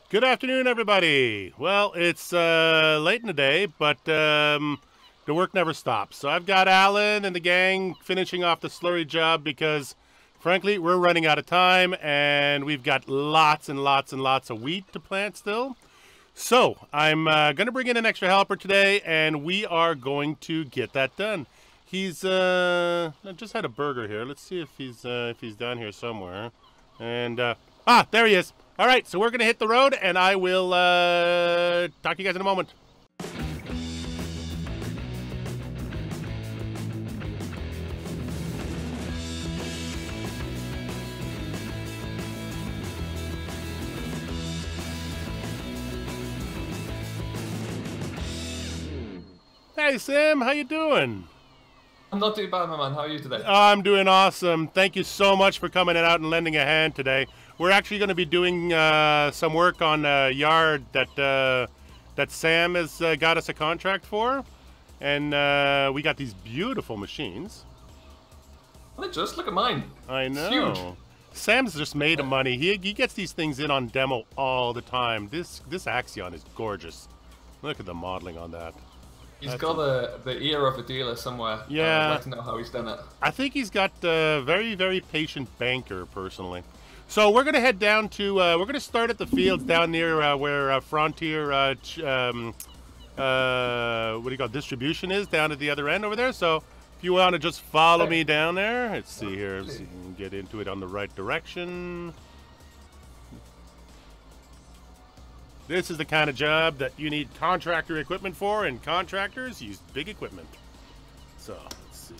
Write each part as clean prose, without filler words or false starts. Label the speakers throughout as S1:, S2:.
S1: Good afternoon, everybody. Well, it's late in the day, but the work never stops. So I've got Alan and the gang finishing off the slurry job because, frankly, we're running out of time and we've got lots and lots and lots of wheat to plant still. So I'm going to bring in an extra helper today, and we are going to get that done. He's I just had a burger here. Let's see if he's down here somewhere. And there he is. All right, so we're going to hit the road, and I will talk to you guys in a moment. Hey, Sam, how you doing?
S2: I'm not too bad, my man. How are you today?
S1: I'm doing awesome. Thank you so much for coming out and lending a hand today. We're actually going to be doing some work on a yard that Sam has got us a contract for, and we got these beautiful machines.
S2: Just look at mine.
S1: I know.
S2: It's huge.
S1: Sam's just made of money. He gets these things in on demo all the time. This Axion is gorgeous. Look at the modeling on that.
S2: He's got the ear of a dealer somewhere.
S1: Yeah.
S2: I'd like to know how he's done it.
S1: I think he's got a very, very patient banker, personally. So we're going to head down to, we're going to start at the fields down near where Frontier, what do you call it, distribution is, down at the other end over there. So if you want to just follow me down there, let's see here, so you can get into it on the right direction. This is the kind of job that you need contractor equipment for, and contractors use big equipment. So let's see,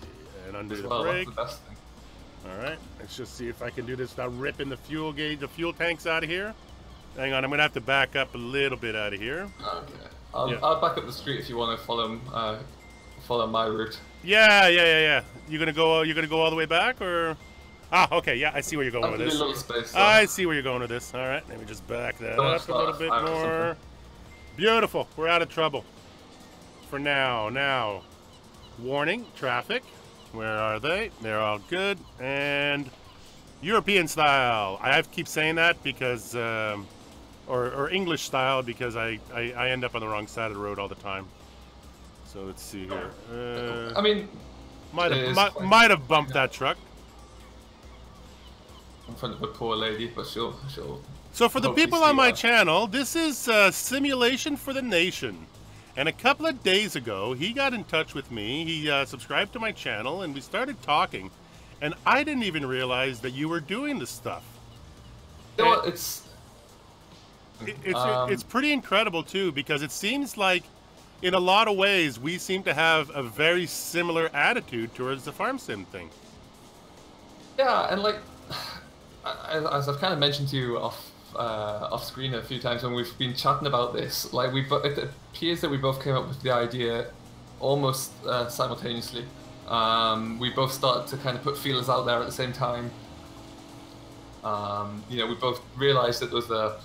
S1: and undo the brake.
S2: That's the best thing.
S1: All right, let's just see if I can do this without ripping the fuel gauge, the fuel tanks out of here. Hang on, I'm gonna have to back up a little bit out of here.
S2: Okay, I'll back up the street if you want to follow my route.
S1: Yeah. You gonna go all the way back, or? Ah, okay, yeah, I see where you're going with this.
S2: A little space,
S1: I see where you're going with this. All right, let me just back that up a little bit more. Beautiful. We're out of trouble for now. Now, warning, traffic. Where are they? They're all good. And European style. I have to keep saying that because, or English style, because I end up on the wrong side of the road all the time. So let's see here.
S2: I mean,
S1: might have bumped that truck.
S2: In front of a poor lady, but she'll.
S1: So for the people on my channel, this is Simulation for the Nation. And a couple of days ago, he got in touch with me. He subscribed to my channel, and we started talking. And I didn't even realize that you were doing this stuff.
S2: You know what,
S1: it's pretty incredible, too, because it seems like, in a lot of ways, we seem to have a very similar attitude towards the farm sim thing.
S2: Yeah, and like, as I've kind of mentioned to you off screen a few times when we've been chatting about this, like it appears that we both came up with the idea almost simultaneously. We both started to kind of put feelers out there at the same time. You know, we both realized that there was a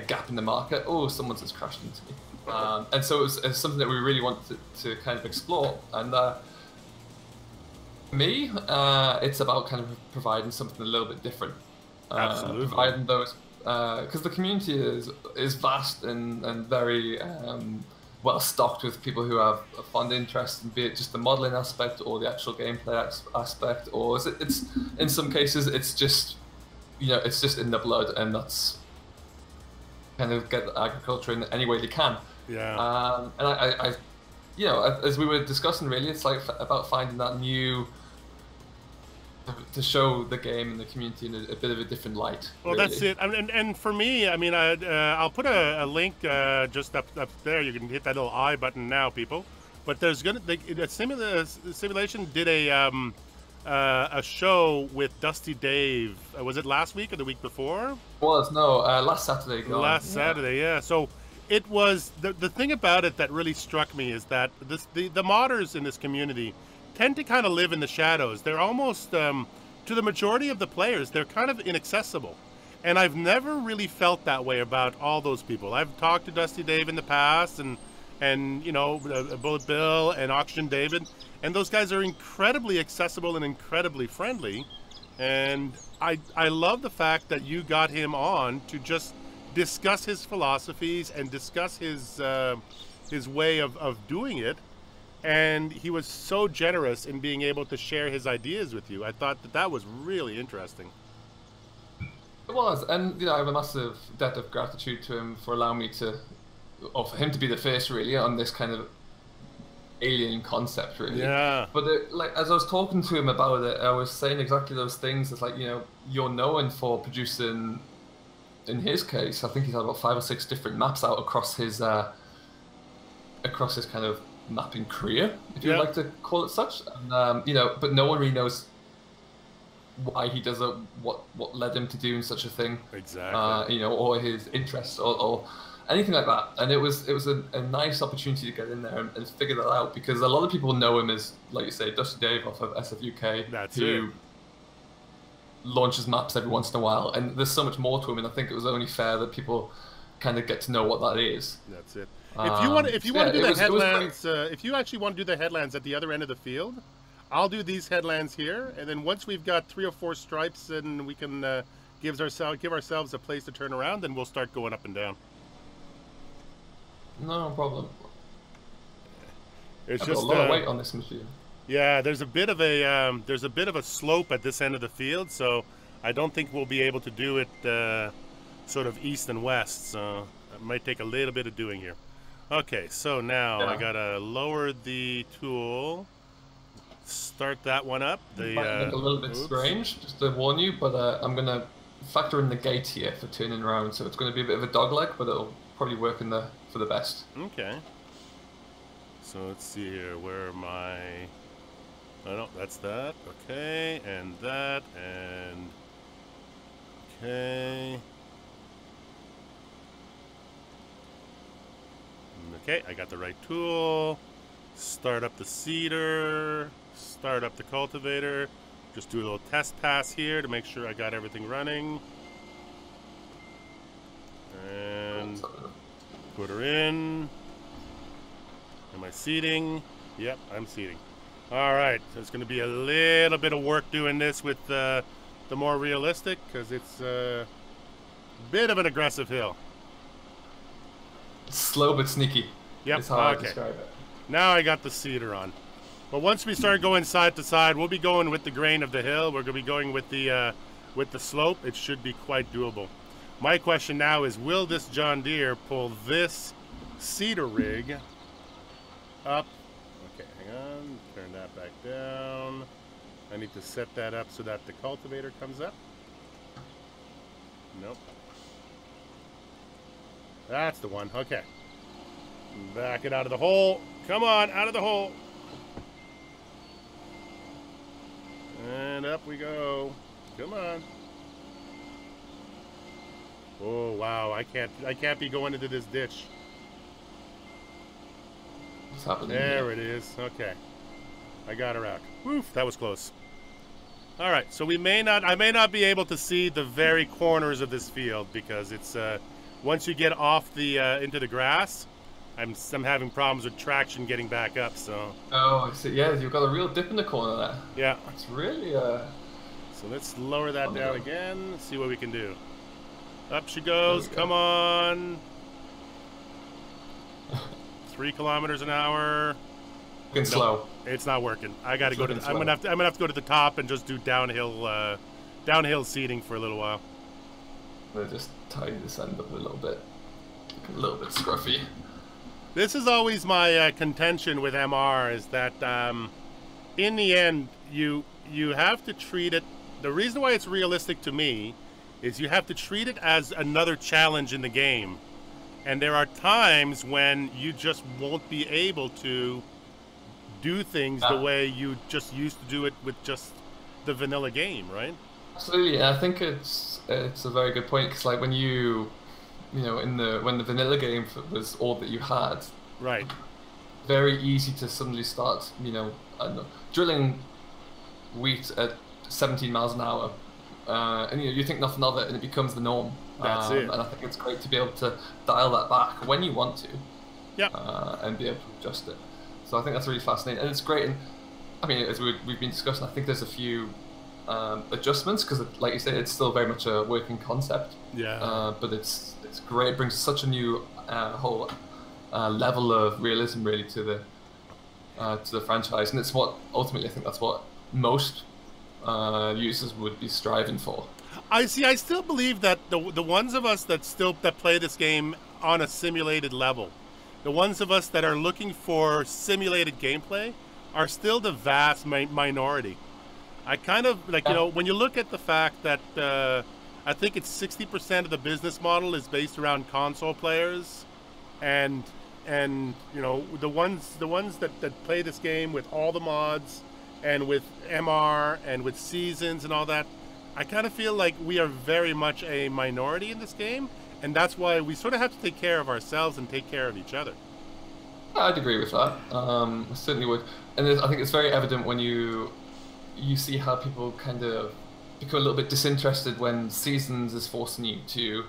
S2: gap in the market. Oh, someone's just crashed into me. And so it was something that we really wanted to kind of explore. And me, it's about kind of providing something a little bit different.
S1: Absolutely.
S2: Providing those, because the community is vast and very well stocked with people who have a fond interest in, be it just the modeling aspect or the actual gameplay aspect, or it's in some cases it's just, you know, it's just in the blood, and that's kind of get agriculture in any way they can.
S1: Yeah.
S2: And I you know, as we were discussing, really, it's like about finding that new, to show the game and the community in a bit of a different light.
S1: Well,
S2: really.
S1: that's it. And for me, I mean, I'll put a link just up there. You can hit that little I button now, people. But there's Simulation did a show with Dusty Dave. Was it last week or the week before?
S2: Last Saturday.
S1: Last Saturday, yeah. So it was the thing about it that really struck me is that the modders in this community tend to kind of live in the shadows. They're almost, to the majority of the players, they're kind of inaccessible. And I've never really felt that way about all those people. I've talked to Dusty Dave in the past, and you know, Bullet Bill and Oxygen David, and those guys are incredibly accessible and incredibly friendly. And I love the fact that you got him on to just discuss his philosophies and discuss his way of doing it. And he was so generous in being able to share his ideas with you. I thought that that was really interesting.
S2: It was, and I have a massive debt of gratitude to him for allowing me to, or for him to be the face really on this kind of alien concept really.
S1: Yeah.
S2: But like as I was talking to him about it, I was saying exactly those things. It's like, you're known for producing, in his case, I think he's had about 5 or 6 different maps out across his kind of mapping career, if you'd like to call it such. And, but no one really knows why he does it, what led him to doing such a thing.
S1: Exactly.
S2: Or his interests or anything like that. And it was a nice opportunity to get in there and figure that out, because a lot of people know him as, like you say, Dusty Dave off of SFUK.
S1: That's
S2: who
S1: it.
S2: Launches maps every once in a while, and there's so much more to him, and I think it was only fair that people kind of get to know what that is.
S1: That's it. If you want to do the headlands, if you actually want to do the headlands at the other end of the field, I'll do these headlands here, and then once we've got 3 or 4 stripes and we can give ourselves a place to turn around, then we'll start going up and down.
S2: No problem.
S1: It's
S2: I've
S1: just
S2: got a lot of weight on this machine.
S1: Yeah, there's a bit of a slope at this end of the field, so I don't think we'll be able to do it sort of east and west. So it might take a little bit of doing here. Okay, so now I gotta lower the tool, start that one up.
S2: It might look a little bit strange, just to warn you, but I'm gonna factor in the gate here for turning around, so it's gonna be a bit of a dogleg, but it'll probably work for the best.
S1: Okay. So let's see here. Where am I? Oh no, that's that. Okay, and that, and okay. Okay, I got the right tool. Start up the seeder. Start up the cultivator. Just do a little test pass here to make sure I got everything running. And put her in. Am I seeding? Yep, I'm seeding. All right, so it's going to be a little bit of work doing this with the more realistic, because it's a bit of an aggressive hill.
S2: Slow but sneaky.
S1: Yep.
S2: That's how I describe it.
S1: Now I got the seeder on. But once we start going side to side, we'll be going with the grain of the hill. We're going to be going with the slope. It should be quite doable. My question now is, will this John Deere pull this seeder rig up? Okay, hang on. Turn that back down. I need to set that up so that the cultivator comes up. Nope. That's the one. Okay. Back it out of the hole. Come on, out of the hole. And up we go. Come on. Oh wow, I can't be going into this ditch.
S2: What's happening
S1: there
S2: here?
S1: It is. Okay. I got her out. Woof, that was close. All right, so I may not be able to see the very corners of this field, because it's once you get off the into the grass, I'm having problems with traction getting back up. So.
S2: Oh, I see. Yeah, you've got a real dip in the corner there.
S1: Yeah.
S2: It's really.
S1: So let's lower that down again. See what we can do. Up she goes. Come on. 3 kilometers an hour.
S2: Looking slow.
S1: It's not working. I got to go to. I'm gonna have to go to the top and just do downhill seeding for a little while.
S2: I'm gonna just tidy this end up a little bit. Looking a little bit scruffy.
S1: This is always my contention with MR, is that in the end you have to treat it. The reason why it's realistic to me is you have to treat it as another challenge in the game, and there are times when you just won't be able to do things the way you just used to do it with just the vanilla game, right?
S2: Absolutely. I think it's a very good point, because like when when the vanilla game was all that you had,
S1: right?
S2: Very easy to suddenly start, I don't know, drilling wheat at 17 miles an hour, and you think nothing of it, and it becomes the norm.
S1: That's it.
S2: And I think it's great to be able to dial that back when you want to, and be able to adjust it. So I think that's really fascinating, and it's great. And I mean, as we've been discussing, I think there's a few adjustments because, like you say, it's still very much a working concept.
S1: Yeah.
S2: But it's great. It brings such a new whole level of realism really to the franchise, and it's what ultimately I think that's what most users would be striving for.
S1: I see. I still believe that the ones of us that play this game on a simulated level, the ones of us that are looking for simulated gameplay, are still the vast minority. I kind of like, you know, when you look at the fact that I think it's 60% of the business model is based around console players, and you know, the ones that play this game with all the mods and with MR and with seasons and all that, I kind of feel like we are very much a minority in this game, and that's why we sort of have to take care of ourselves and take care of each other.
S2: I'd agree with that. I certainly would, and I think it's very evident when you see how people kind of become a little bit disinterested when Seasons is forcing you to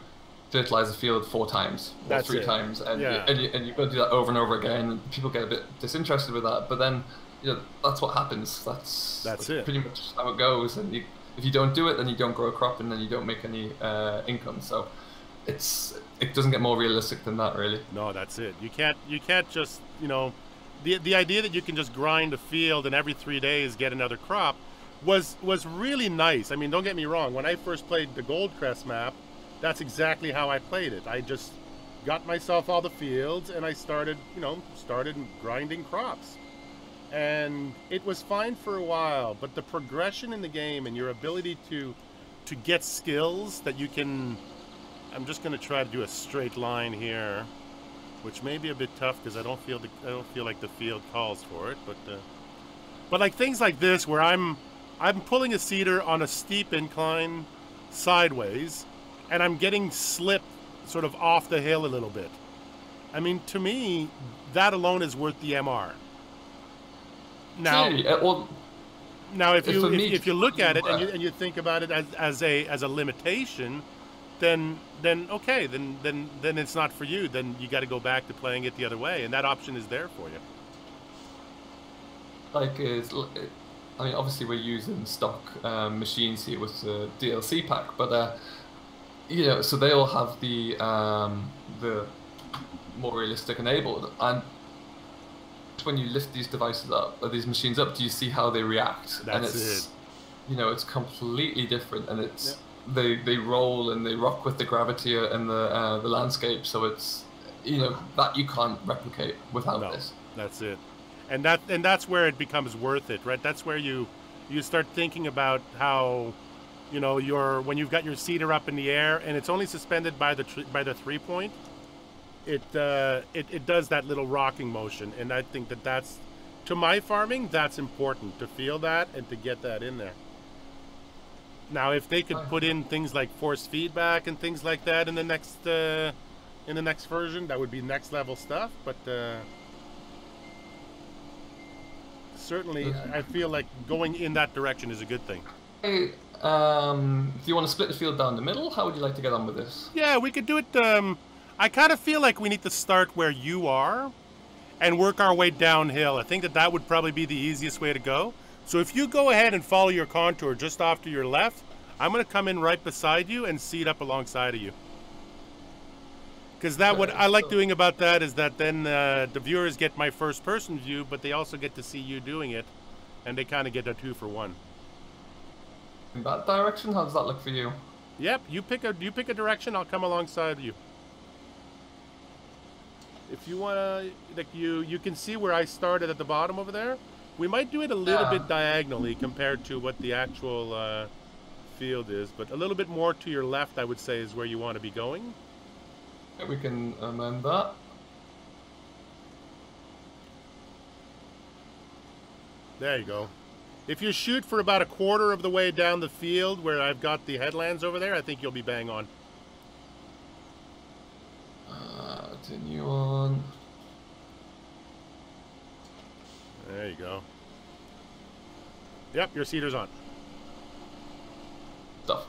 S2: fertilize the field 4 times or 3 times, and you've got to do that over and over again. And people get a bit disinterested with that, but then, you know, that's what happens. That's
S1: it.
S2: Pretty much how it goes. And if you don't do it, then you don't grow a crop, and then you don't make any income. So it doesn't get more realistic than that, really.
S1: No, that's it. You can't just, you know, the idea that you can just grind a field and every 3 days get another crop was really nice. I mean, don't get me wrong. When I first played the Goldcrest map, that's exactly how I played it. I just got myself all the fields and I started grinding crops. And it was fine for a while, but the progression in the game and your ability to get skills that you can... I'm just going to try to do a straight line here, which may be a bit tough because I don't feel like the field calls for it, but like things like this where I'm pulling a seeder on a steep incline sideways, and I'm getting slipped sort of off the hill a little bit. I mean, to me, that alone is worth the MR. Now, if you look at it and you think about it as a limitation, then okay, then it's not for you. Then you got to go back to playing it the other way, and that option is there for you.
S2: I mean, obviously we're using stock machines here with the DLC pack, but you know, so they all have the more realistic enabled. And when you lift these devices up, or these machines up, do you see how they react?
S1: That's it.
S2: You know, it's completely different, and it's they roll and they rock with the gravity and the landscape. So it's, you know, that you can't replicate without this.
S1: That's it. And that's where it becomes worth it, right? That's where you start thinking about how, you know, when you've got your seeder up in the air and it's only suspended by the 3-point, it does that little rocking motion, and I think that's, to my farming, that's important to feel that and to get that in there. Now, if they could put in things like force feedback and things like that in the next version, that would be next level stuff. But certainly, I feel like going in that direction is a good thing.
S2: Hey, do you want to split the field down the middle? How would you like to get on with this?
S1: Yeah, we could do it. I kind of feel like we need to start where you are and work our way downhill. I think that would probably be the easiest way to go. So if you go ahead and follow your contour just off to your left, I'm going to come in right beside you and seed up alongside of you. Because what I like doing about that is that then the viewers get my first person view, but they also get to see you doing it, and they kind of get a 2-for-1.
S2: In that direction, how does that look for you?
S1: Yep, you pick a direction, I'll come alongside you. If you want to, like, you can see where I started at the bottom over there. We might do it a little bit diagonally compared to what the actual field is, but a little bit more to your left, I would say, is where you want to be going.
S2: Yeah, we can amend that.
S1: There you go. If you shoot for about a quarter of the way down the field where I've got the headlands over there, I think you'll be bang on.
S2: Continue on.
S1: There you go. Yep, your seeder's on.
S2: Stuff.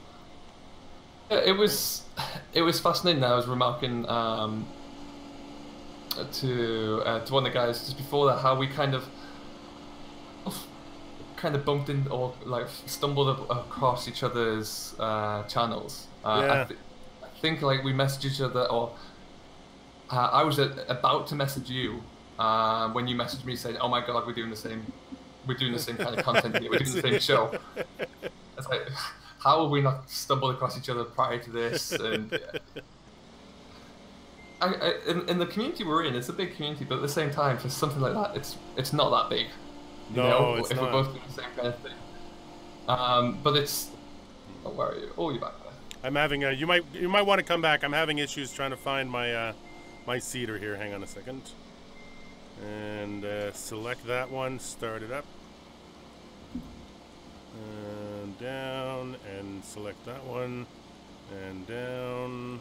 S2: It was fascinating. I was remarking to one of the guys just before that how we kind of kind of bumped in or like stumbled across each other's channels.
S1: Yeah.
S2: I think like we messaged each other, or I was about to message you when you messaged me saying, "Oh my God, we're doing the same kind of content here. We're doing the same show." It's like, how have we not stumbled across each other prior to this? And in the community we're in, it's a big community, but at the same time, for something like that, it's not that big.
S1: No, it's
S2: if
S1: not.
S2: we're both doing the same kind of thing. But it's. Oh, where are you? Oh, you're back there.
S1: I'm having a. You might want to come back. I'm having issues trying to find my my seeder here. Hang on a second. And select that one. Start it up. And down. And select that one. And down.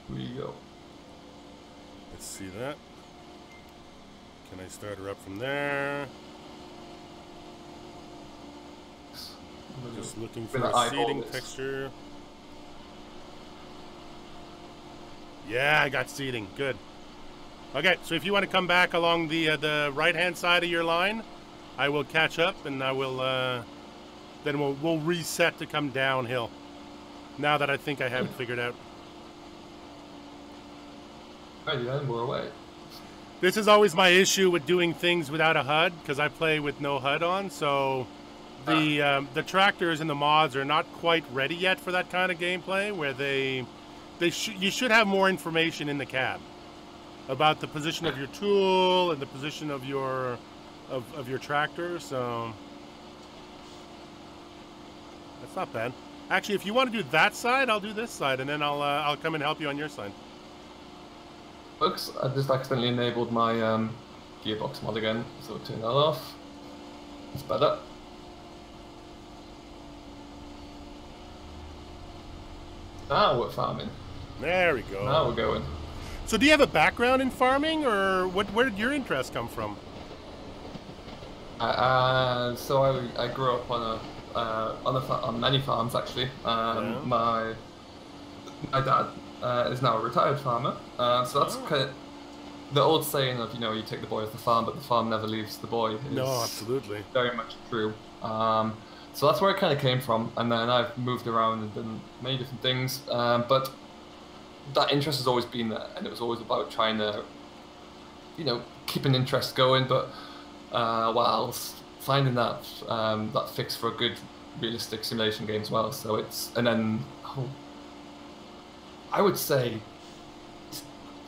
S2: Here we go.
S1: Let's see that. Can I start her up from there? Just looking for a seating texture. Yeah, I got seating. Good. Okay, so if you want to come back along the right-hand side of your line, I will catch up, and I will then we'll reset to come downhill. Now that I think I have it figured out.
S2: Alrighty then, we're away.
S1: This is always my issue with doing things without a HUD, because I play with no HUD on, so the tractors and the mods are not quite ready yet for that kind of gameplay, where you should have more information in the cab about the position of your tool and the position of your tractor, so that's not bad. Actually, if you want to do that side, I'll do this side, and then I'll come and help you on your side.
S2: Folks, I just accidentally enabled my Gearbox mod again, so turn that off. It's better. Now we're farming.
S1: There we go.
S2: Now we're going.
S1: So do you have a background in farming, or where did your interest come from?
S2: So I grew up on many farms actually.
S1: Yeah.
S2: My dad is now a retired farmer, so that's kind of the old saying of, you take the boy off the farm, but the farm never leaves the boy.
S1: No, absolutely.
S2: Very much true. So that's where it kind of came from, and then I've moved around and done many different things, but that interest has always been there, and it was always about trying to, keep an interest going, but whilst finding that that fix for a good realistic simulation game as well. So I would say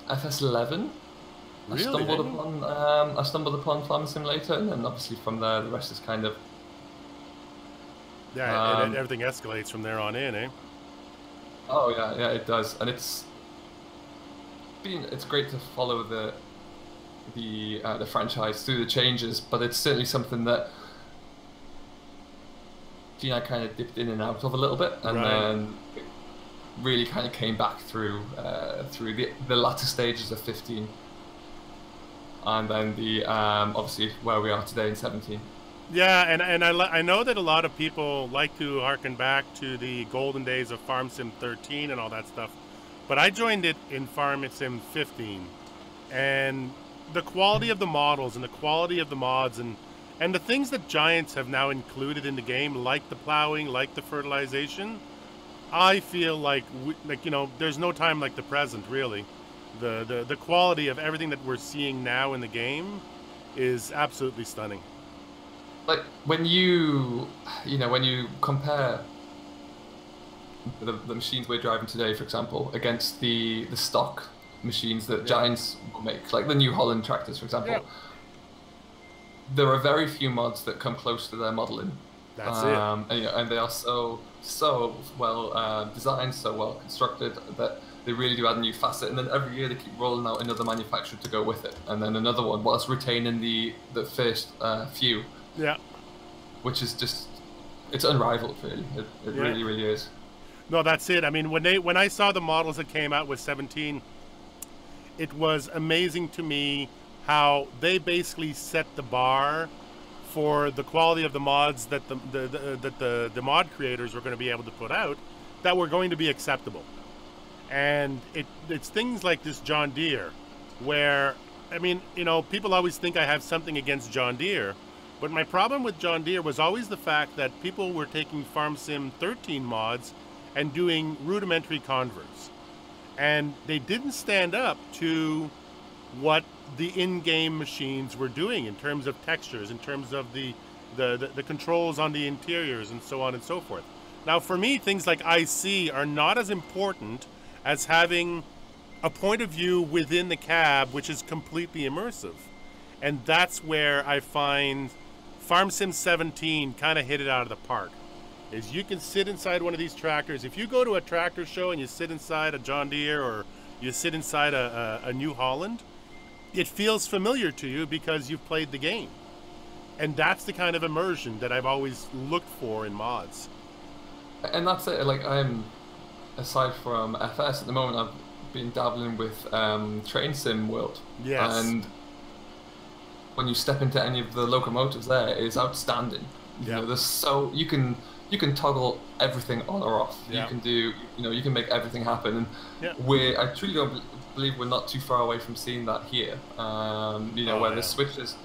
S2: FS11.
S1: Really?
S2: I stumbled upon Farming Simulator, and then obviously from there the rest is kind of
S1: and everything escalates from there on in, eh?
S2: Oh yeah, it does, and it's great to follow the franchise through the changes, but it's certainly something that I kind of dipped in and out of a little bit, and then it really kind of came back through the latter stages of 15, and then the obviously where we are today in 17.
S1: Yeah, and I know that a lot of people like to harken back to the golden days of Farm Sim 13 and all that stuff, but I joined it in Farm Sim 15, and the quality of the models and the quality of the mods and the things that Giants have now included in the game, like the plowing, like the fertilization, I feel like there's no time like the present, really. The quality of everything that we're seeing now in the game is absolutely stunning.
S2: Like when you compare the machines we're driving today, for example, against the stock machines that Giants will make, like the New Holland tractors, for example, there are very few mods that come close to their modeling.
S1: That's it.
S2: And they are so well designed, so well constructed that they really do add a new facet. And then every year they keep rolling out another manufacturer to go with it, and then another one, whilst retaining the first few. Yeah. Which is just, it's unrivaled, really. It really, really is.
S1: No, that's it. I mean, when I saw the models that came out with 17, it was amazing to me how they basically set the bar for the quality of the mods that the mod creators were going to be able to put out that were going to be acceptable. And it's things like this John Deere, where I mean, you know, people always think I have something against John Deere, but my problem with John Deere was always the fact that people were taking Farm Sim 13 mods and doing rudimentary converts. And they didn't stand up to what the in-game machines were doing in terms of textures, in terms of the controls on the interiors, and so on and so forth. Now, for me, things like IC are not as important as having a point of view within the cab which is completely immersive. And that's where I find Farm Sim 17 kind of hit it out of the park. Is you can sit inside one of these tractors. If you go to a tractor show and you sit inside a John Deere or you sit inside a New Holland, it feels familiar to you because you've played the game. And that's the kind of immersion that I've always looked for in mods.
S2: And that's it. Like, aside from FS at the moment, I've been dabbling with Train Sim World.
S1: Yes.
S2: And when you step into any of the locomotives there, it's outstanding. You know, there's so you can toggle everything on or off.
S1: Yeah.
S2: You can do, you can make everything happen. And I truly don't believe we're not too far away from seeing that here. Where the switches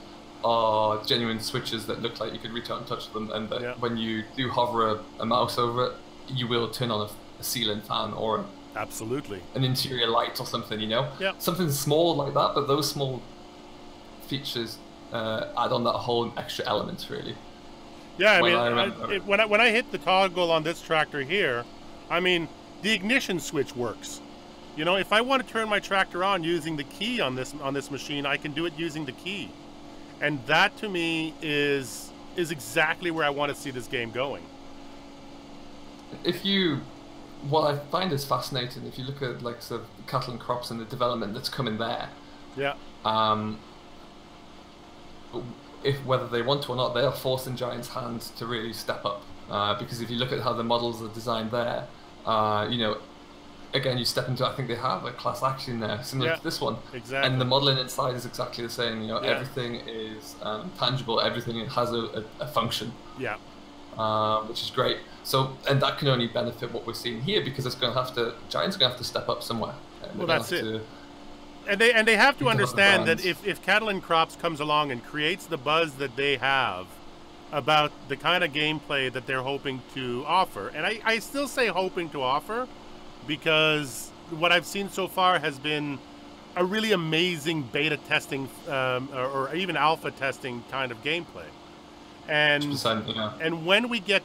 S2: are genuine switches that look like you could reach out and touch them, and that when you do hover a mouse over it, you will turn on a ceiling fan or
S1: absolutely
S2: an interior light or something.
S1: Yeah.
S2: Something small like that, but those small features add on that whole extra element, really.
S1: Yeah, I mean, when I hit the toggle on this tractor here, I mean, the ignition switch works. You know, if I want to turn my tractor on using the key on this machine, I can do it using the key. And that, to me, is exactly where I want to see this game going.
S2: What I find is fascinating, if you look at like sort of cattle and crops and the development that's coming there.
S1: Yeah.
S2: Whether they want to or not, they are forcing Giant's hand to really step up. Because if you look at how the models are designed there, again, you step into, I think they have a class action there, similar to this one.
S1: Exactly.
S2: And the modeling inside is exactly the same. Everything is tangible, everything has a function.
S1: Yeah.
S2: Which is great. So, and that can only benefit what we're seeing here, because it's going to have to, Giant's going to have to step up somewhere.
S1: Well, that's it. And they have to understand that if Cattle and Crops comes along and creates the buzz that they have about the kind of gameplay that they're hoping to offer, and I still say hoping to offer, because what I've seen so far has been a really amazing beta testing or even alpha testing kind of gameplay. And and when we get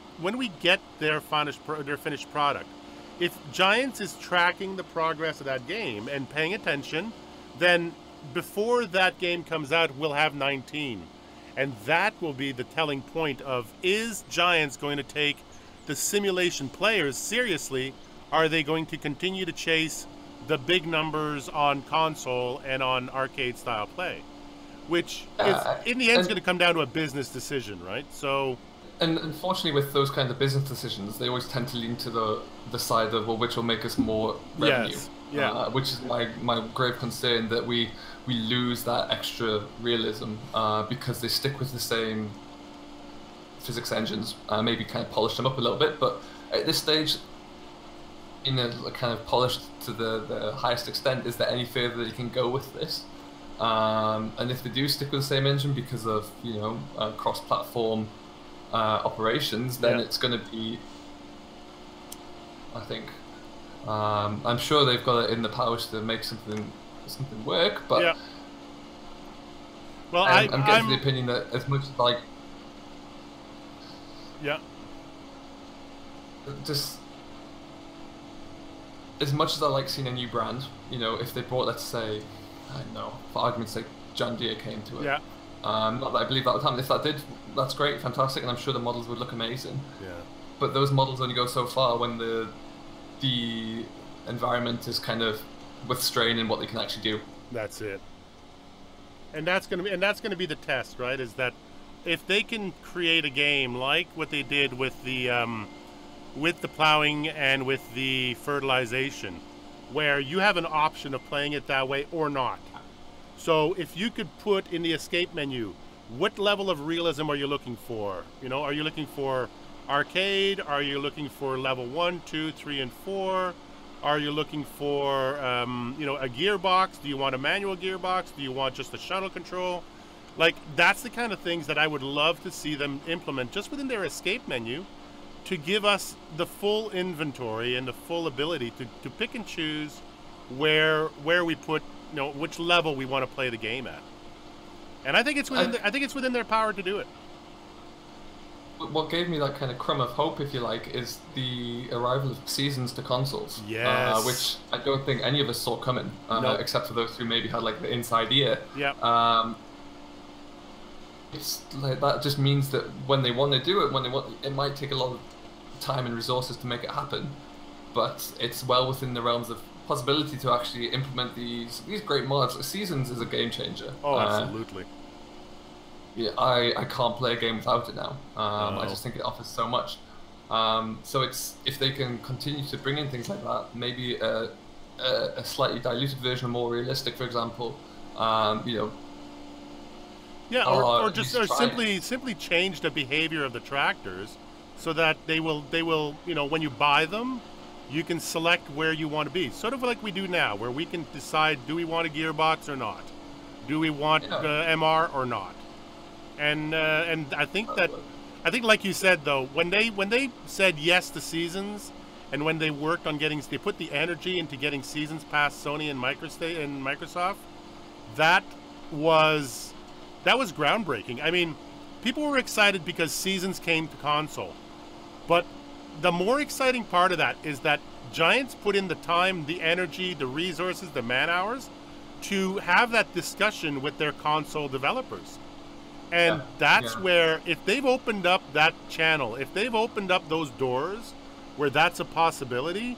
S1: their finished product, if Giants is tracking the progress of that game and paying attention, then before that game comes out, we'll have 19. And that will be the telling point of, is Giants going to take the simulation players seriously? Are they going to continue to chase the big numbers on console and on arcade style play? Which is, in the end, is going to come down to a business decision, right? So,
S2: and unfortunately, with those kind of business decisions, they always tend to lean to the side of, well, which will make us more revenue.
S1: Yes. Yeah.
S2: Which is my grave concern, that we lose that extra realism because they stick with the same physics engines, maybe kind of polish them up a little bit, but at this stage, kind of polished to the highest extent, is there any further that you can go with this? And if they do stick with the same engine because of cross-platform operations, then it's going to be, I think, I'm sure they've got it in the powers to make something work, but
S1: well,
S2: I'm getting the opinion that as much like just as much as I like seeing a new brand, if they brought, let's say, I don't know, for argument's sake, John Deere came to it. Not that I believe that would happen. If that did, that's great, fantastic, and I'm sure the models would look amazing. But those models only go so far when the environment is kind of with strain in what they can actually do. That's it.
S1: And that's going to be the test, right? Is that if they can create a game like what they did with the plowing and with the fertilization, where you have an option of playing it that way or not. So if you could put in the escape menu, what level of realism are you looking for? Are you looking for arcade? Are you looking for level 1, 2, 3, and 4? Are you looking for, you know, a gearbox? Do you want a manual gearbox? Do you want just the shuttle control? Like, that's the kind of things that I would love to see them implement just within their escape menu to give us the full inventory and the full ability to pick and choose where we put, you know, which level we want to play the game at. And I think it's within I think it's within their power to do it.
S2: What gave me that kind of crumb of hope, if you like, is the arrival of Seasons to consoles.
S1: Yes.
S2: Which I don't think any of us saw coming,
S1: Nope.
S2: except for those who maybe had like the inside ear.
S1: Yeah.
S2: It's like that just means that when they want to do it, it might take a lot of time and resources to make it happen, but it's well within the realms of possibility to actually implement these great mods. Seasons is a game changer.
S1: Oh, absolutely.
S2: Yeah, I can't play a game without it now.
S1: No.
S2: I just think it offers so much. So it's, if they can continue to bring in things like that, maybe a slightly diluted version, more realistic, for example. You know.
S1: Yeah, or simply change the behavior of the tractors, so that they will, you know, when you buy them, you can select where you want to be. Sort of like we do now, where we can decide, do we want a gearbox or not? Do we want MR or not? And I think like you said though, when they said yes to Seasons, and when they worked on they put the energy into getting Seasons past Sony and Microsoft, that was groundbreaking. I mean, people were excited because Seasons came to console, but the more exciting part of that is that Giants put in the time, the energy, the resources, the man hours to have that discussion with their console developers. And that's where, if they've opened up that channel, if they've opened up those doors where that's a possibility,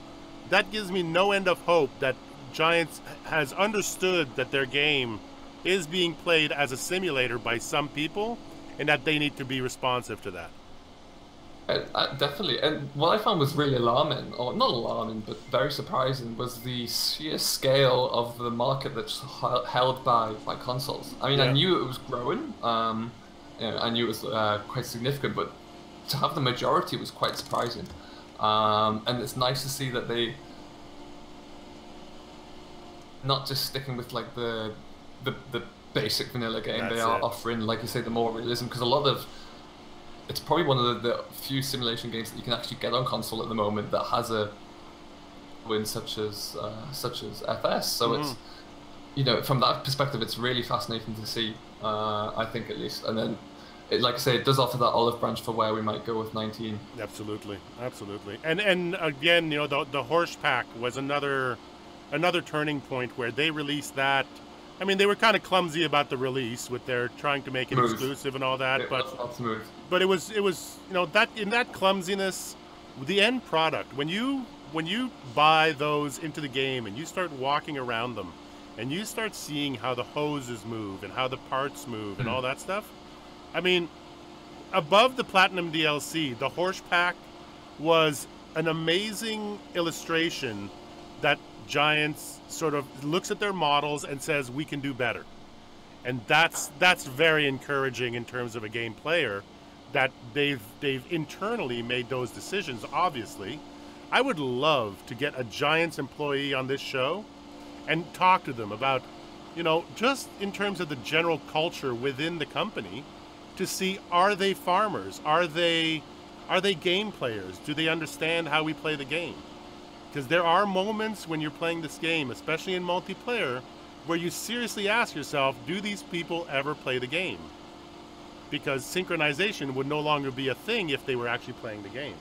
S1: that gives me no end of hope that Giants has understood that their game is being played as a simulator by some people, and that they need to be responsive to that.
S2: Definitely. And what I found was really alarming, or not alarming, but very surprising, was the sheer scale of the market that's held by consoles. I mean, I knew it was growing, you know, I knew it was quite significant, but to have the majority was quite surprising. And it's nice to see that they not just sticking with like the basic vanilla game. That's they are offering, like you say, the more realism, because a lot of it's probably one of the few simulation games that you can actually get on console at the moment that has a win such as FS. So it's, you know, from that perspective, it's really fascinating to see. I think, at least, and then, like I say, it does offer that olive branch for where we might go with 19.
S1: Absolutely, absolutely. And again, you know, the Horse Pack was another turning point where they released that. I mean, they were kind of clumsy about the release with their trying to make it exclusive and all that, but it was, you know, that in that clumsiness, the end product, when you buy those into the game and you start walking around them and you start seeing how the hoses move and how the parts move and all that stuff, I mean, above the Platinum DLC, the Horse Pack was an amazing illustration that Giants sort of looks at their models and says, we can do better. And that's very encouraging in terms of a game player, that they've internally made those decisions. Obviously, I would love to get a Giants employee on this show and talk to them about, you know, just in terms of the general culture within the company, to see, are they farmers? Are they game players? Do they understand how we play the game? Because there are moments when you're playing this game, especially in multiplayer, where you seriously ask yourself, do these people ever play the game? Because synchronization would no longer be a thing if they were actually playing the game.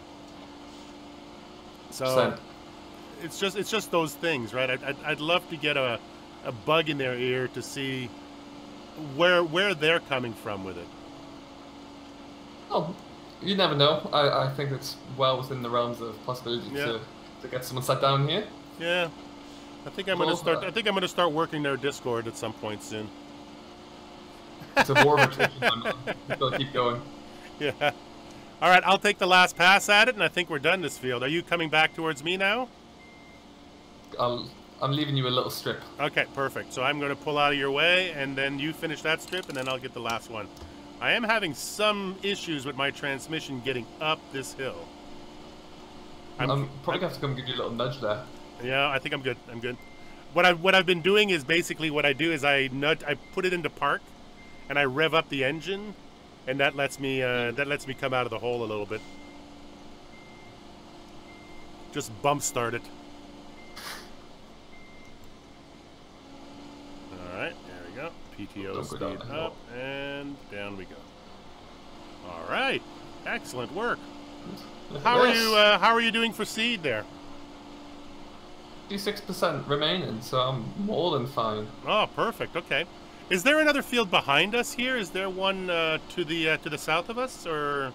S1: So it's just those things, right? I'd love to get a bug in their ear to see where they're coming from with it.
S2: Oh, you never know. I think it's well within the realms of possibility to get someone sat down here.
S1: Yeah, I think I'm gonna start working their Discord at some point soon.
S2: It's a war of attrition. We've got to keep going.
S1: Yeah. All right, I'll take the last pass at it, and I think we're done this field. Are you coming back towards me now?
S2: I'm leaving you a little strip.
S1: Okay, perfect. So I'm going to pull out of your way, and then you finish that strip, and then I'll get the last one. I am having some issues with my transmission getting up this hill.
S2: I'm probably going to have to come give you a little nudge there.
S1: Yeah, I think I'm good. I'm good. What I've been doing is basically what I do is I put it into park, and I rev up the engine, and that lets me come out of the hole a little bit. Just bump start it. All right, there we go. PTO speed up and down we go. All right, excellent work. How are you doing for seed there?
S2: 56% remaining, so I'm more than fine.
S1: Oh, perfect. Okay. Is there another field behind us here? Is there one to the south of us, or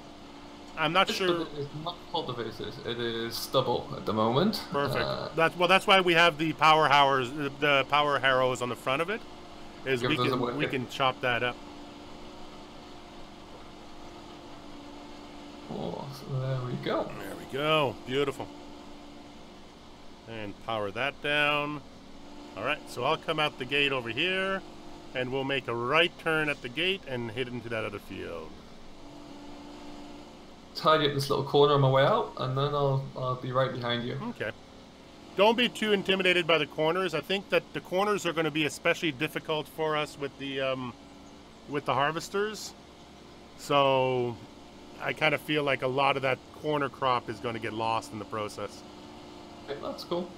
S1: I'm not sure.
S2: It's not cultivated. It is stubble at the moment.
S1: Perfect. That's why we have the power harrows on the front of it. Is we can chop that up.
S2: Oh, so there we go.
S1: There we go. Beautiful. And power that down. All right, so I'll come out the gate over here, and we'll make a right turn at the gate and hit into that other field.
S2: Tidy up this little corner on my way out, and then I'll be right behind you.
S1: Okay. Don't be too intimidated by the corners. I think that the corners are going to be especially difficult for us with the harvesters. So I kind of feel like a lot of that corner crop is going to get lost in the process.
S2: Okay, that's cool.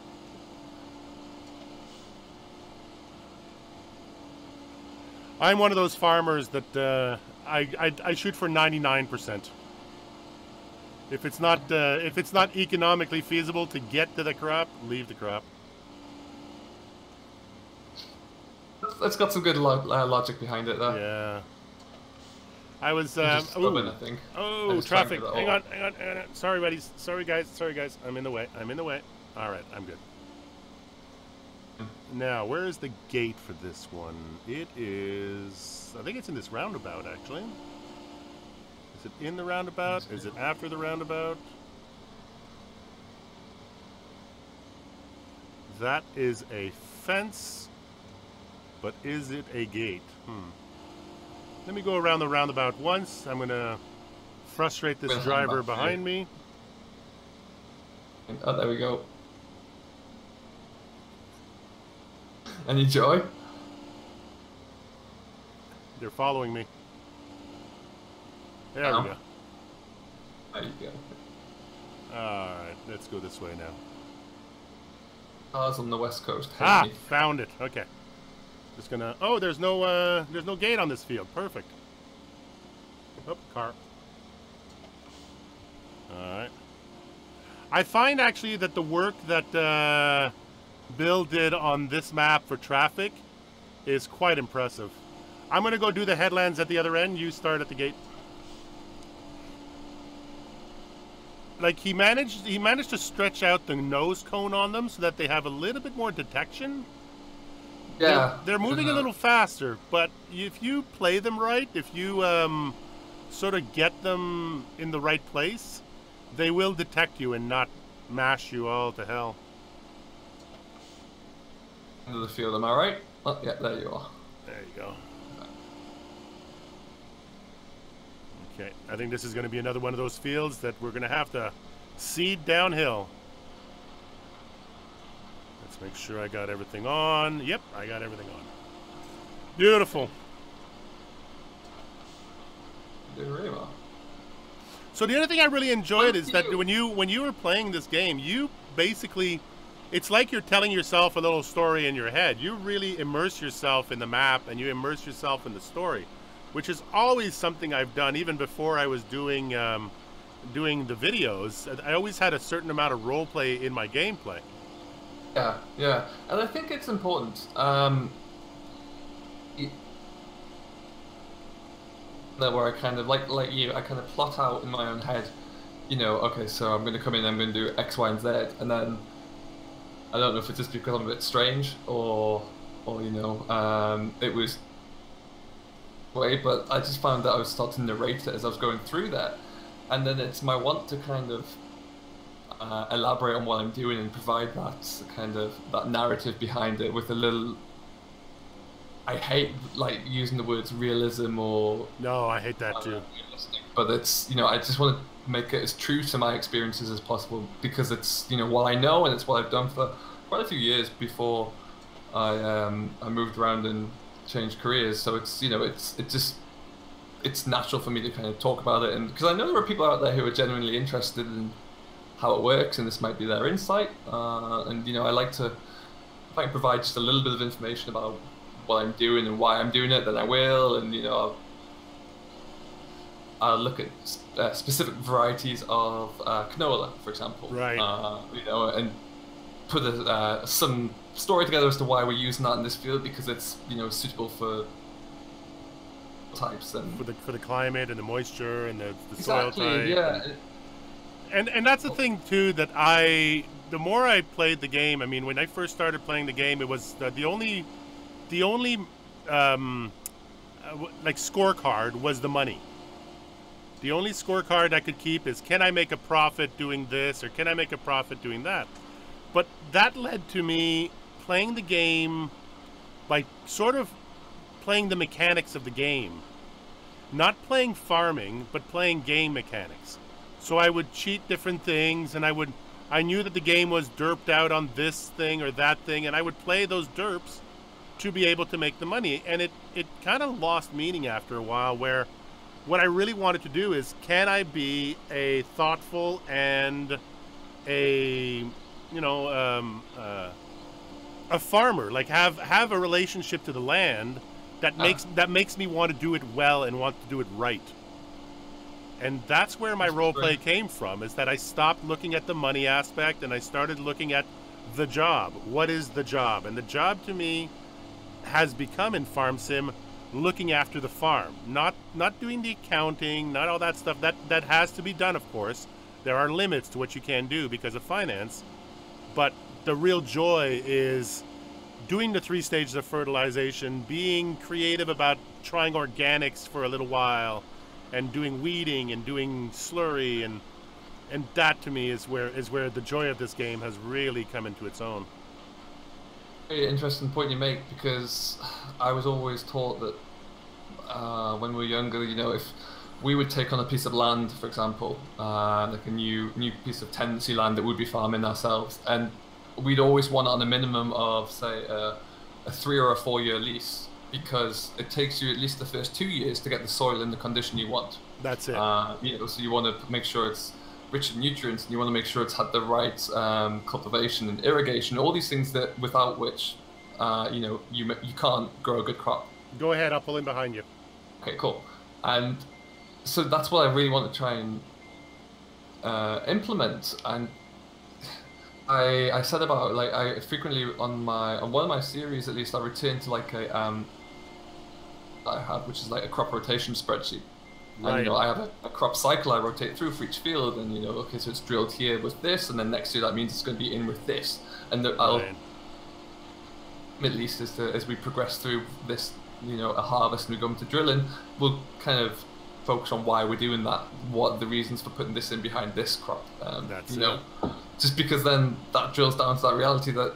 S1: I'm one of those farmers that I shoot for 99%. If it's not economically feasible to get to the crop, leave the crop.
S2: That's got some good logic behind it, though.
S1: Yeah. I was.
S2: Stubborn, I think.
S1: Oh, traffic! Hang on. Sorry, buddies. Sorry, guys. I'm in the way. All right, I'm good. Now, where is the gate for this one? It is. I think it's in this roundabout, actually. Is it in the roundabout? Is it after the roundabout? That is a fence, but is it a gate? Let me go around the roundabout once. I'm going to frustrate this driver behind me.
S2: Oh, there we go. Any joy?
S1: They're following me. There we go.
S2: There you go.
S1: Alright, let's go this way now.
S2: Cars on the west coast.
S1: Ah, found it. Okay. Just gonna. Oh, there's no gate on this field. Perfect. Oh, car. All right. I find actually that the work that Bill did on this map for traffic is quite impressive. I'm gonna go do the headlands at the other end. You start at the gate. Like he managed to stretch out the nose cone on them so that they have a little bit more detection.
S2: Yeah,
S1: they're moving a little faster, but if you play them right, if you sort of get them in the right place, they will detect you and not mash you all to hell.
S2: End of the field, am I right? Oh, yeah, there you are.
S1: There you go. Okay, I think this is going to be another one of those fields that we're going to have to seed downhill. Let's make sure I got everything on. Yep, I got everything on. Beautiful.
S2: Doing really well.
S1: So the other thing I really enjoyed is that when you were playing this game, you basically, it's like you're telling yourself a little story in your head. You really immerse yourself in the map and you immerse yourself in the story, which is always something I've done even before I was doing the videos. I always had a certain amount of role play in my gameplay.
S2: Yeah, and I think it's important. Where I kind of like you, I kind of plot out in my own head, you know, okay, so I'm going to come in, I'm going to do X, Y, and Z, and then I don't know if it's just because I'm a bit strange or you know, it was way, but I just found that I was starting to narrate it as I was going through that, and then it's my want to kind of elaborate on what I'm doing and provide that kind of that narrative behind it with a little. I hate like using the words realism or.
S1: No, I hate that too.
S2: But it's, you know, I just want to make it as true to my experiences as possible because it's, you know, what I know and it's what I've done for quite a few years before I moved around and changed careers. So it's, you know, it's natural for me to kind of talk about it, and because I know there are people out there who are genuinely interested in how it works, and this might be their insight. And you know, I like to, if I can provide just a little bit of information about what I'm doing and why I'm doing it, then I will. And you know, I'll look at specific varieties of canola, for example.
S1: Right.
S2: You know, and put some story together as to why we're using that in this field, because it's, you know, suitable for types and
S1: for the climate and the moisture and the soil type.
S2: Yeah.
S1: And that's the thing too, that the more I played the game, I mean, when I first started playing the game, it was the only like scorecard was the money. The only scorecard I could keep is, can I make a profit doing this, or can I make a profit doing that? But that led to me playing the game by sort of playing the mechanics of the game. Not playing farming, but playing game mechanics. So I would cheat different things, and I knew that the game was derped out on this thing or that thing, and I would play those derps to be able to make the money. And it kind of lost meaning after a while, where what I really wanted to do is, can I be a thoughtful and a, you know, a farmer, like have a relationship to the land that makes me want to do it well and want to do it right. And that's where my role play came from, is that I stopped looking at the money aspect and I started looking at the job. What is the job? And the job to me has become, in Farm Sim, looking after the farm, not doing the accounting, not all that stuff. That has to be done, of course. There are limits to what you can do because of finance, but the real joy is doing the 3 stages of fertilization, being creative about trying organics for a little while, and doing weeding and doing slurry, and that to me is where the joy of this game has really come into its own.
S2: Very interesting point you make, because I was always taught that when we were younger, you know, if we would take on a piece of land, for example, like a new piece of tenancy land that we'd be farming ourselves, and we'd always want on a minimum of, say, a 3 or a 4 year lease, because it takes you at least the first 2 years to get the soil in the condition you want.
S1: That's it.
S2: You know, so you want to make sure it's rich in nutrients, and you want to make sure it's had the right cultivation and irrigation, all these things that without which, you know, you can't grow a good crop.
S1: Go ahead, I'll pull in behind you.
S2: Okay, cool. And so that's what I really want to try and implement. And I said about, like, I frequently on one of my series, at least, I return to like a that I have, which is like a crop rotation spreadsheet. Right. And you know, I have a crop cycle I rotate through for each field, and you know, okay, so it's drilled here with this, and then next year that means it's going to be in with this, and I'll at least as we progress through this, you know, a harvest and we go into drilling, we'll kind of focus on why we're doing that, what are the reasons for putting this in behind this crop. You know, just because then that drills down to that reality that,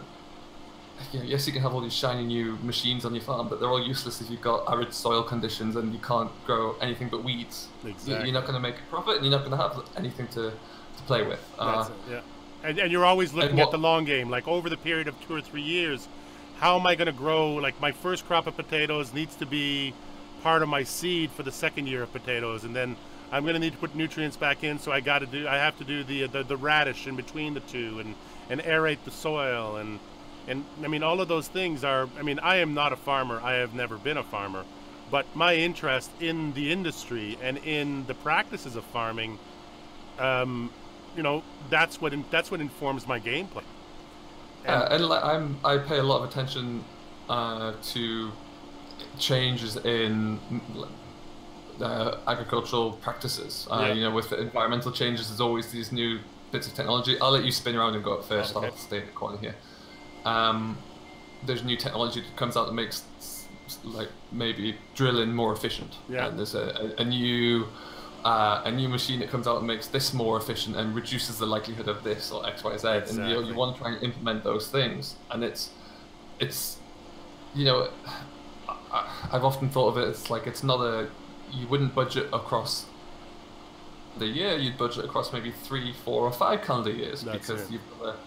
S2: you know, yes, you can have all these shiny new machines on your farm, but they're all useless if you've got arid soil conditions and you can't grow anything but weeds.
S1: Exactly.
S2: You're not going to make a profit, and you're not going to have anything to play with.
S1: That's it, yeah. And you're always looking at the long game, like over the period of 2 or 3 years, how am I going to grow? Like, my first crop of potatoes needs to be part of my seed for the second year of potatoes, and then I'm going to need to put nutrients back in, so I have to do the radish in between the two, and aerate the soil, and I mean, all of those things are, I mean, I am not a farmer, I have never been a farmer, but my interest in the industry and in the practices of farming, you know, that's what informs my gameplay.
S2: And like, I pay a lot of attention to changes in agricultural practices. You know, with the environmental changes, there's always these new bits of technology. I'll let you spin around and go up first. Okay. I'll stay in the corner here. There's new technology that comes out that makes, like, maybe drilling more efficient.
S1: Yeah.
S2: And there's a new machine that comes out and makes this more efficient and reduces the likelihood of this or X, Y, Z. Exactly. And you want to try and implement those things. And it's you know, I've often thought of it as like, it's not you wouldn't budget across the year, you'd budget across maybe 3, 4, or 5 calendar years. That's because you've got to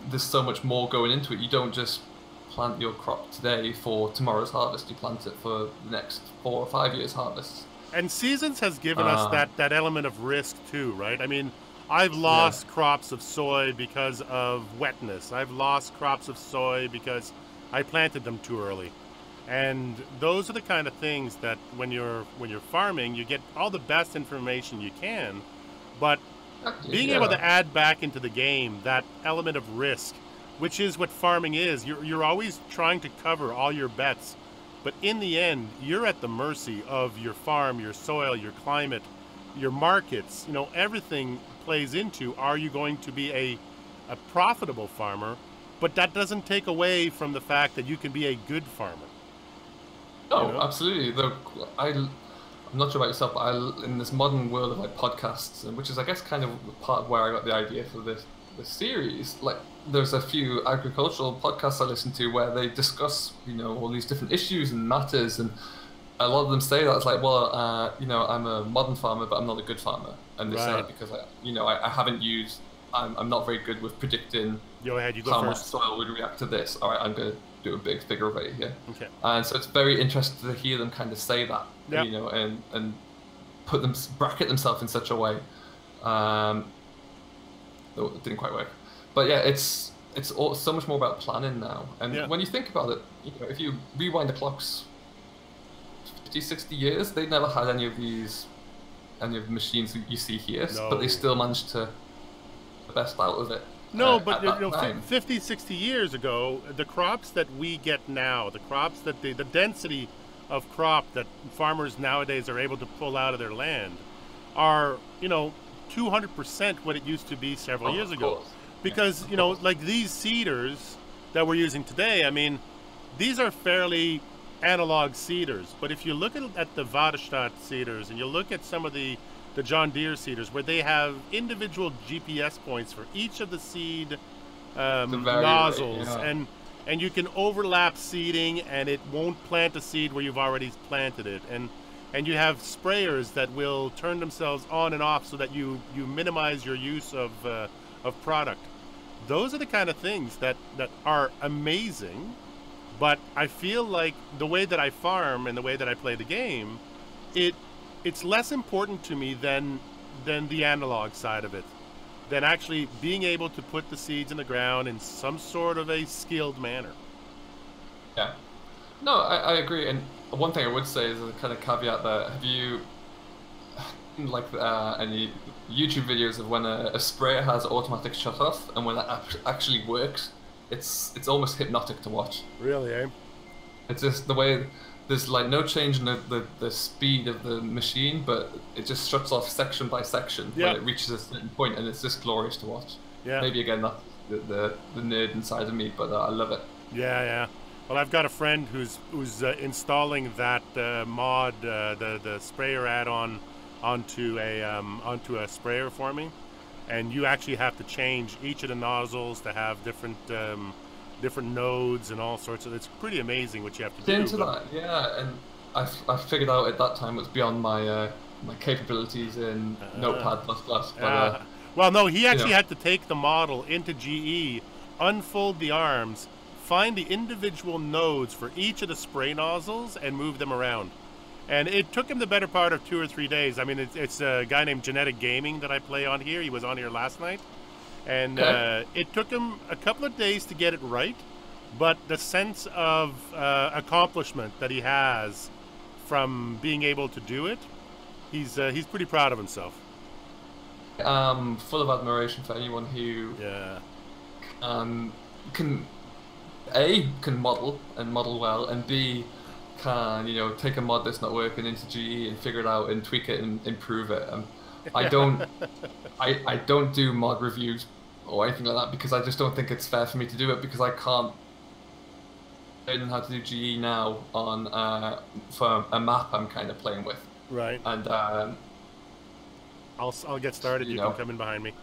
S2: there's so much more going into it. You don't just plant your crop today for tomorrow's harvest. You plant it for the next 4 or 5 years harvest.
S1: And seasons has given us that element of risk too, right? I mean, I've lost crops of soy because of wetness. I've lost crops of soy because I planted them too early. And those are the kind of things that when you're farming, you get all the best information you can, but being able to add back into the game that element of risk, which is what farming is. You're always trying to cover all your bets, but in the end, you're at the mercy of your farm, your soil, your climate, your markets. You know, everything plays into, are you going to be a profitable farmer? But that doesn't take away from the fact that you can be a good farmer.
S2: Oh,
S1: you know?
S2: Absolutely. I'm not sure about yourself, but in this modern world of like podcasts, which is I guess kind of part of where I got the idea for this series. Like, there's a few agricultural podcasts I listen to where they discuss, you know, all these different issues and matters, and a lot of them say that it's like, well, you know, I'm a modern farmer, but I'm not a good farmer, and they say that because I haven't used, I'm not very good with predicting how much soil would react to this. All right, I'm going to do a big figure of 8 here.
S1: Okay.
S2: And so it's very interesting to hear them kind of say that, you know, and bracket themselves in such a way. It didn't quite work, but yeah, it's so much more about planning now. And when you think about it, you know, if you rewind the clocks 50, 60 years, they never had any of the machines that you see here, but they still managed to the best out of it.
S1: No, but you know, 50, 60 years ago, the crops that we get now, the crops that the density of crop that farmers nowadays are able to pull out of their land are, you know, 200% what it used to be several years ago. Because, you know, like these seeders that we're using today, I mean, these are fairly analog seeders. But if you look at the Vaderstadt seeders and you look at some of the John Deere seeders where they have individual GPS points for each of the seed nozzles, and you can overlap seeding and it won't plant a seed where you've already planted it, and you have sprayers that will turn themselves on and off so that you minimize your use of product. Those are the kind of things that are amazing, but I feel like the way that I farm and the way that I play the game, it's less important to me than the analog side of it, than actually being able to put the seeds in the ground in some sort of a skilled manner.
S2: Yeah. No, I agree. And one thing I would say is a kind of caveat there. Have you, like, any YouTube videos of when a sprayer has automatic shut-off, and when that actually works, it's almost hypnotic to watch.
S1: Really, eh?
S2: It's just the way... There's like no change in the speed of the machine, but it just shuts off section by section when it reaches a certain point, and it's just glorious to watch. Yeah. Maybe again that's the nerd inside of me, but I love it. Yeah.
S1: Well, I've got a friend who's installing that mod, the sprayer add-on onto a sprayer for me, and you actually have to change each of the nozzles to have different nodes and all sorts of. It's pretty amazing what you have to do.
S2: Into that, yeah, and I figured out at that time it was beyond my my capabilities in Notepad++. But,
S1: well, no, he actually had to take the model into GE, unfold the arms, find the individual nodes for each of the spray nozzles, and move them around. And it took him the better part of 2 or 3 days. I mean, it's a guy named Genetic Gaming that I play on here. He was on here last night. And it took him a couple of days to get it right, but the sense of accomplishment that he has from being able to do it, he's pretty proud of himself.
S2: Full of admiration for anyone who can model and model well, and B, can, you know, take a mod that's not working into GE and figure it out and tweak it and improve it. I don't do mod reviews or anything like that because I just don't think it's fair for me to do it, because I can't learn how to do GE now on for a map I'm kind of playing with.
S1: Right.
S2: And
S1: I'll get started. You can come in behind me.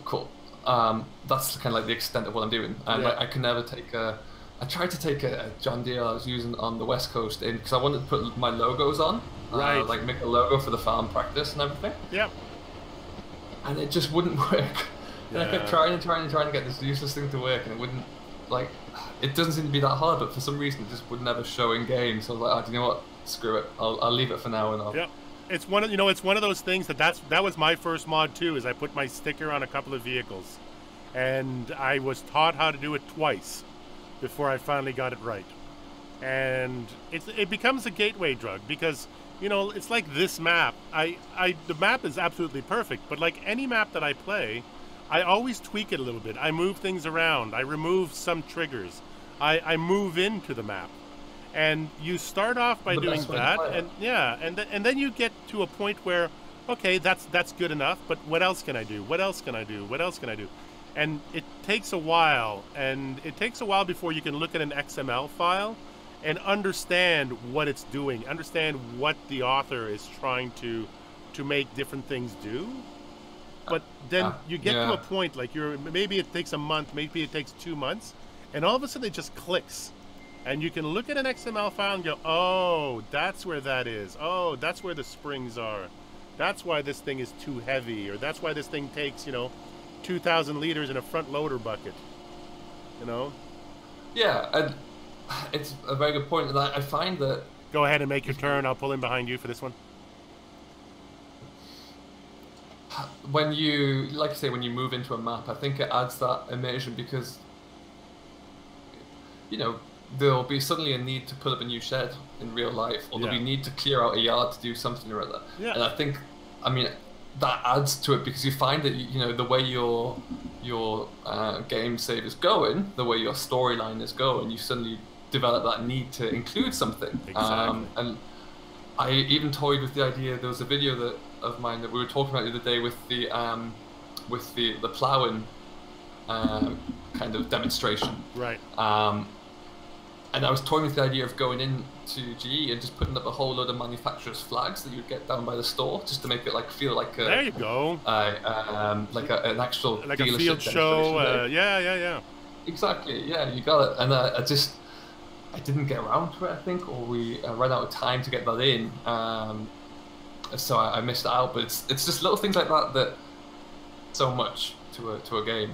S2: Cool. That's kind of like the extent of what I'm doing, and I can never take a. I tried to take a John Deere I was using on the West Coast in because I wanted to put my logos on, like make a logo for the farm practice and everything.
S1: Yep.
S2: And it just wouldn't work. And I kept trying to get this useless thing to work, and it wouldn't. Like, it doesn't seem to be that hard, but for some reason it just would never show in game. So I was like, oh, do you know what? Screw it. I'll leave it for now, and I'll.
S1: Yeah, it's one of it's one of those things that was my first mod too. Is I put my sticker on a couple of vehicles, and I was taught how to do it twice before I finally got it right. And it becomes a gateway drug because it's like this map. The map is absolutely perfect, but like any map that I play, I always tweak it a little bit. I move things around. I remove some triggers. I move into the map. And you start off by doing that, and then you get to a point where, okay, that's good enough, but what else can I do? What else can I do? What else can I do? And it takes a while, before you can look at an XML file and understand what it's doing, understand what the author is trying to make different things do. But then you get to a point, like maybe it takes a month, maybe it takes 2 months, and all of a sudden it just clicks. And you can look at an XML file and go, oh, that's where that is. Oh, that's where the springs are. That's why this thing is too heavy, or that's why this thing takes, 2,000 liters in a front loader bucket.
S2: Yeah, and it's a very good point. And I find that...
S1: Go ahead and make your turn. I'll pull in behind you for this one.
S2: When you, like you say, when you move into a map, I think it adds that immersion because, there'll be suddenly a need to put up a new shed in real life, or there'll be a need to clear out a yard to do something or other. Yeah. And I think, that adds to it because you find that, the way your game save is going, the way your storyline is going, you suddenly develop that need to include something.
S1: Exactly.
S2: And I even toyed with the idea. There was a video of mine that we were talking about the other day with the ploughing kind of demonstration.
S1: Right.
S2: And I was toying with the idea of going into GE and just putting up a whole load of manufacturers' flags that you'd get down by the store, just to make it feel like a.
S1: There you go.
S2: Like an actual
S1: like
S2: dealership
S1: a field show. Yeah.
S2: Exactly. Yeah, you got it. And I didn't get around to it, I think, or we ran out of time to get that in. So I missed out. But it's just little things like that so much to a game.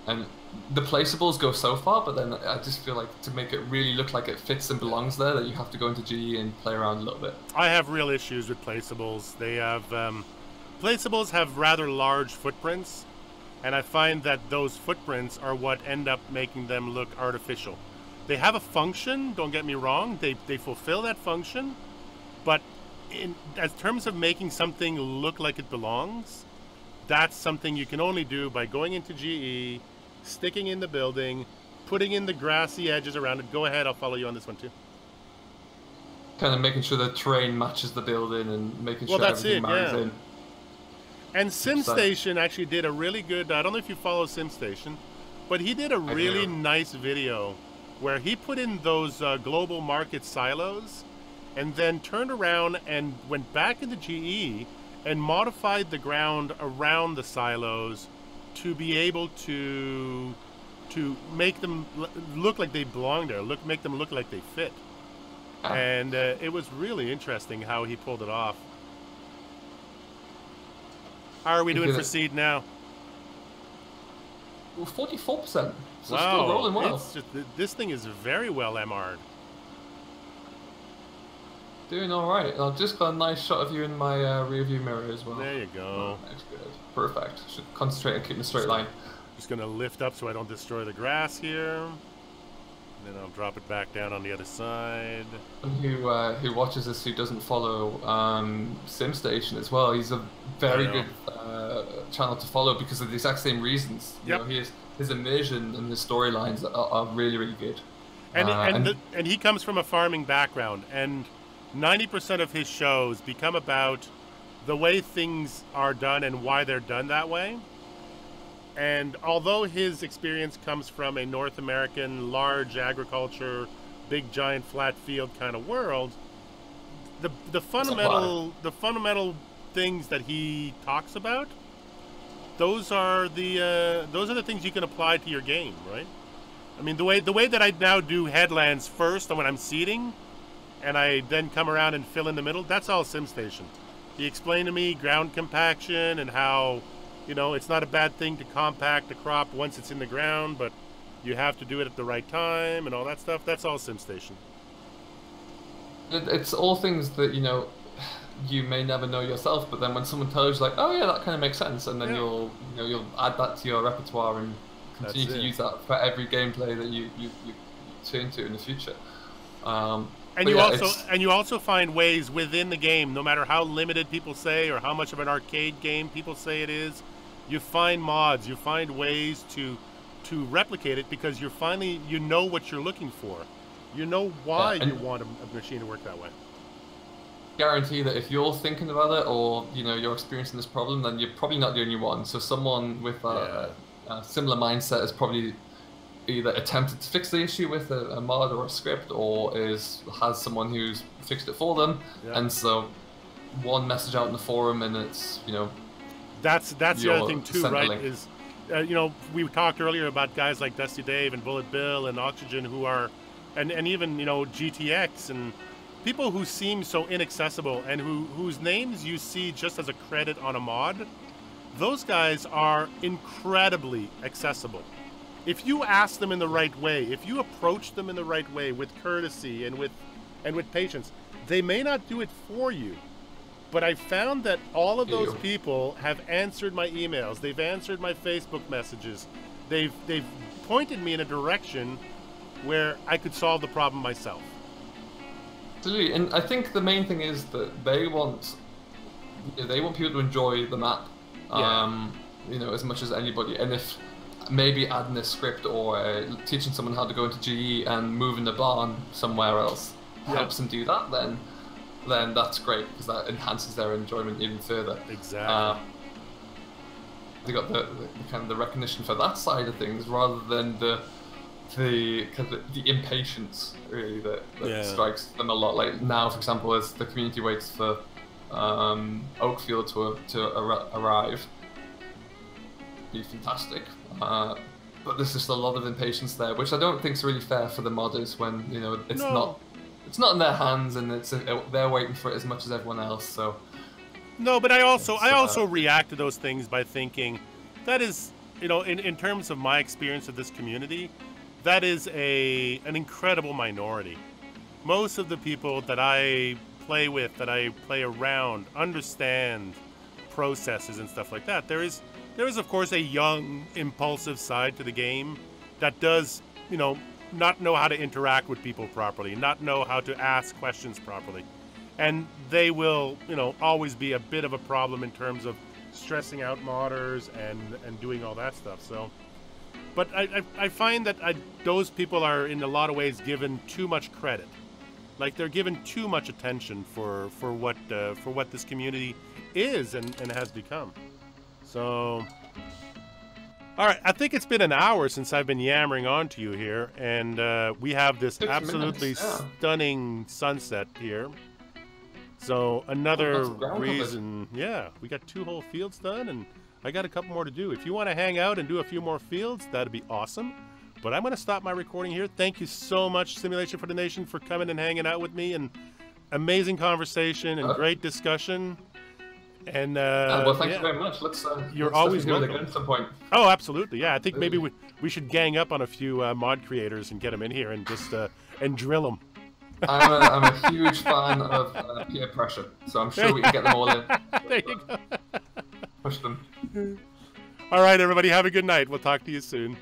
S2: And the placeables go so far, but then I just feel like to make it really look like it fits and belongs there, that you have to go into GE and play around a little bit.
S1: I have real issues with placeables. They have placeables have rather large footprints, and I find that those footprints are what end up making them look artificial. They have a function, don't get me wrong, they fulfill that function, but in terms of making something look like it belongs, that's something you can only do by going into GE, sticking in the building, putting in the grassy edges around it. Go ahead, I'll follow you on this one too.
S2: Kind of making sure the terrain matches the building and making sure everything marries in.
S1: And SimStation actually did a really good, I don't know if you follow SimStation, but he did a really nice video where he put in those global market silos and then turned around and went back into GE and modified the ground around the silos to be able to make them look like they belong there, make them look like they fit. And it was really interesting how he pulled it off. How are we doing for seed now?
S2: Well, 44%. So
S1: wow,
S2: still rolling well.
S1: This thing is very well MR'd.
S2: Doing all right. I've just got a nice shot of you in my rear view mirror as well.
S1: There you go.
S2: That's good. Perfect. Should concentrate on keeping a straight line.
S1: Just going to lift up so I don't destroy the grass here. Then I'll drop it back down on the other side.
S2: Who watches this who doesn't follow SimStation as well, he's a very good channel to follow because of the exact same reasons.
S1: Yep.
S2: His immersion and his storylines are really, really good.
S1: And he comes from a farming background, and 90% of his shows become about the way things are done and why they're done that way. And although his experience comes from a North American large agriculture, big giant flat field kind of world, the fundamental things that he talks about, those are the things you can apply to your game, right? I mean, the way that I now do headlands first when I'm seeding, and I then come around and fill in the middle, that's all SimStation. He explained to me ground compaction and how You know, it's not a bad thing to compact a crop once it's in the ground, but you have to do it at the right time and all that stuff. That's all SimStation.
S2: It's all things that, you know, you may never know yourself, but then when someone tells you, like, oh yeah, that kind of makes sense, and then you'll add that to your repertoire and continue to use that for every gameplay that you turn to in the future.
S1: And you also find ways within the game, no matter how limited people say or how much of an arcade game people say it is, you find mods, you find ways to replicate it, because you know what you're looking for. You know why you want a machine to work that way.
S2: Guarantee that if you're thinking about it, or you know you're experiencing this problem, then you're probably not the only one. So someone with a similar mindset has probably either attempted to fix the issue with a mod or a script, or has someone who's fixed it for them. And so one message out in the forum, and it's, you know,
S1: that's the other thing too, right? Is you know, we talked earlier about guys like Dusty Dave and Bullet Bill and Oxygen, who are, and even, you know, GTX, and people who seem so inaccessible, and whose names you see just as a credit on a mod. Those guys are incredibly accessible. If you ask them in the right way, if you approach them in the right way with courtesy and with patience, they may not do it for you. But I found that all of those people have answered my emails. They've answered my Facebook messages. They've pointed me in a direction where I could solve the problem myself.
S2: Absolutely, and I think the main thing is that they want people to enjoy the map, you know, as much as anybody. And if maybe adding a script or teaching someone how to go into GE and moving the barn somewhere else helps them do that, then that's great, because that enhances their enjoyment even further.
S1: Exactly.
S2: They got the kind of the recognition for that side of things, rather than the impatience really that strikes them a lot. Like now, for example, as the community waits for Oakfield to arrive, be fantastic. But there's just a lot of impatience there, which I don't think is really fair for the modders, when, you know, it's not in their hands, and they're waiting for it as much as everyone else. So
S1: no, but I also react to those things by thinking that is, you know, in terms of my experience of this community, that is an incredible minority. Most of the people that I play with, that I play around, understand processes and stuff like that. There is of course a young, impulsive side to the game that does, you know, not know how to interact with people properly, not know how to ask questions properly. And they will, you know, always be a bit of a problem in terms of stressing out modders and doing all that stuff. So, but I find that those people are in a lot of ways given too much credit. Like, they're given too much attention for what this community is and has become. So, all right, I think it's been an hour since I've been yammering on to you here, and we have this absolutely stunning sunset here. So another reason, we got 2 whole fields done, and I got a couple more to do. If you want to hang out and do a few more fields, that'd be awesome. But I'm going to stop my recording here. Thank you so much, Simulation for the Nation, for coming and hanging out with me, and amazing conversation and great discussion. And
S2: well, thank you very much.
S1: You're always welcome.
S2: Again at some point.
S1: Oh, absolutely. Yeah, I think maybe we should gang up on a few mod creators and get them in here and just and drill them.
S2: I'm a huge fan of peer pressure, so I'm sure we can get them all in.
S1: There you go.
S2: Push them.
S1: All right, everybody, have a good night. We'll talk to you soon.